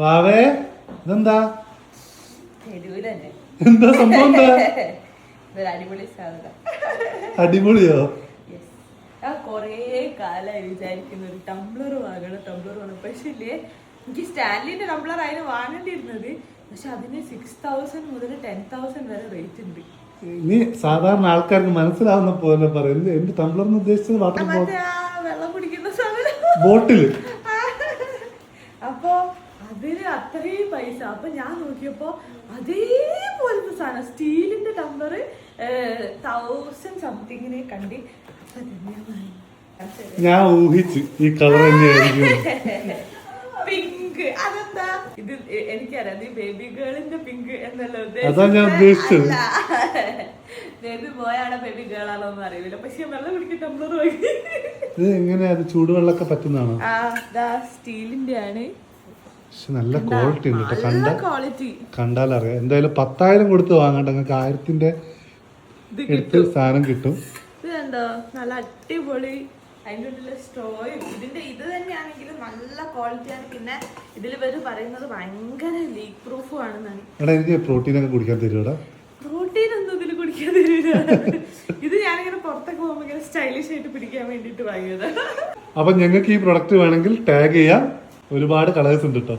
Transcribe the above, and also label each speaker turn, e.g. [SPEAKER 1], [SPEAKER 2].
[SPEAKER 1] വാവേ ഇതെന്താ
[SPEAKER 2] തെരുവിലെന്നെ
[SPEAKER 1] എന്താ സംഭവം എന്താ
[SPEAKER 2] ഇതൊരു അടിപൊളി സാധനം.
[SPEAKER 1] അടിപൊളിയോ
[SPEAKER 2] ഞാൻ കൊറേ കാലമായി വിചാരിക്കുന്ന ഒരു ടംബ്ലർ വാങ്ങണം. പക്ഷെ ഇല്ലേ, എനിക്ക് സ്റ്റാൻലിന്റെ ടംബ്ലർ ആയിരുന്നു വാങ്ങേണ്ടിയിരുന്നത്. പക്ഷെ അതിന് 6000 മുതൽ 10,000 വരെ റേറ്റ് ഉണ്ട്.
[SPEAKER 1] നീ സാധാരണ ആൾക്കാർക്ക് മനസ്സിലാവുന്ന പോലെ പറയും. എന്ത് ടംബ്ലർ എന്ന് ഉദ്ദേശിച്ചത്? വാട്ടർ
[SPEAKER 2] മറ്റേ ആ വെള്ളം കുടിക്കുന്ന സാധനം,
[SPEAKER 1] ബോട്ടില്.
[SPEAKER 2] അപ്പൊ അതിന് അത്രയും പൈസ. അപ്പൊ ഞാൻ നോക്കിയപ്പോ അതേപോലത്തെ സാധനം സ്റ്റീലിന്റെ ടംബ്ലർ 1000 സംതിങ്ങിനെ കണ്ടി.
[SPEAKER 1] ഞാൻ ഊഹിച്ചു ഈ കളർ തന്നെയായിരിക്കും.
[SPEAKER 2] പിങ്ക്. അതെന്താ ഇത്? എനിക്കറിയാം ഈ ബേബി ഗേളിന്റെ പിങ്ക് എന്നല്ല
[SPEAKER 1] അതാ ഞാൻ ഉദ്ദേശിച്ചത്.
[SPEAKER 2] ബേബി ബോയ് ആണോ ബേബി ഗേൾ ആണോ എന്ന് അറിയില്ല. പക്ഷെ വെള്ളം കുടിക്കാൻ ടംബ്ലർ വാങ്ങി.
[SPEAKER 1] ഇത് എങ്ങനെയാ? അത് ചൂടുവെള്ളമൊക്കെ പറ്റുന്നതാണോ?
[SPEAKER 2] സ്റ്റീലിന്റെ ആണ്.
[SPEAKER 1] പക്ഷെ നല്ല ക്വാളിറ്റി ഉണ്ട് കേട്ടോ.
[SPEAKER 2] ക്വാളിറ്റി
[SPEAKER 1] കണ്ടാലറിയാം. എന്തായാലും 10,000 കൊടുത്ത് വാങ്ങണ്ട, നിങ്ങൾക്ക് 1000ന്റെ എടുത്ത് സാധനം കിട്ടും.
[SPEAKER 2] ഇത് കണ്ടോ, നല്ല അടിപൊളി. അതിൻ്റെ ഉള്ളിലെ സ്ട്രോയും ഇത് തന്നെയാണെങ്കിലും നല്ല ക്വാളിറ്റിയാണ്. പിന്നെ ഇതിൽ ഇവര് പറയുന്നത് ഭയങ്കര ലീക്ക് പ്രൂഫും ആണെന്നാണ്.
[SPEAKER 1] എടാ, എനിക്ക് പ്രോട്ടീനൊക്കെ കുടിക്കാൻ തരുമോടാ?
[SPEAKER 2] പ്രോട്ടീൻ ഒന്നും ഇതിൽ കുടിക്കാൻ തരില്ല. ഇത് ഞാനിങ്ങനെ പുറത്തൊക്കെ പോകുമ്പോൾ ഇങ്ങനെ സ്റ്റൈലിഷ് ആയിട്ട് പിടിക്കാൻ വേണ്ടിട്ട് വാങ്ങിയതാണ്.
[SPEAKER 1] അപ്പൊ ഞങ്ങൾക്ക് ഈ പ്രൊഡക്റ്റ് വേണമെങ്കിൽ ടാഗ് ചെയ്യാം. ഒരുപാട് കളേഴ്സ് ഉണ്ട് കേട്ടോ.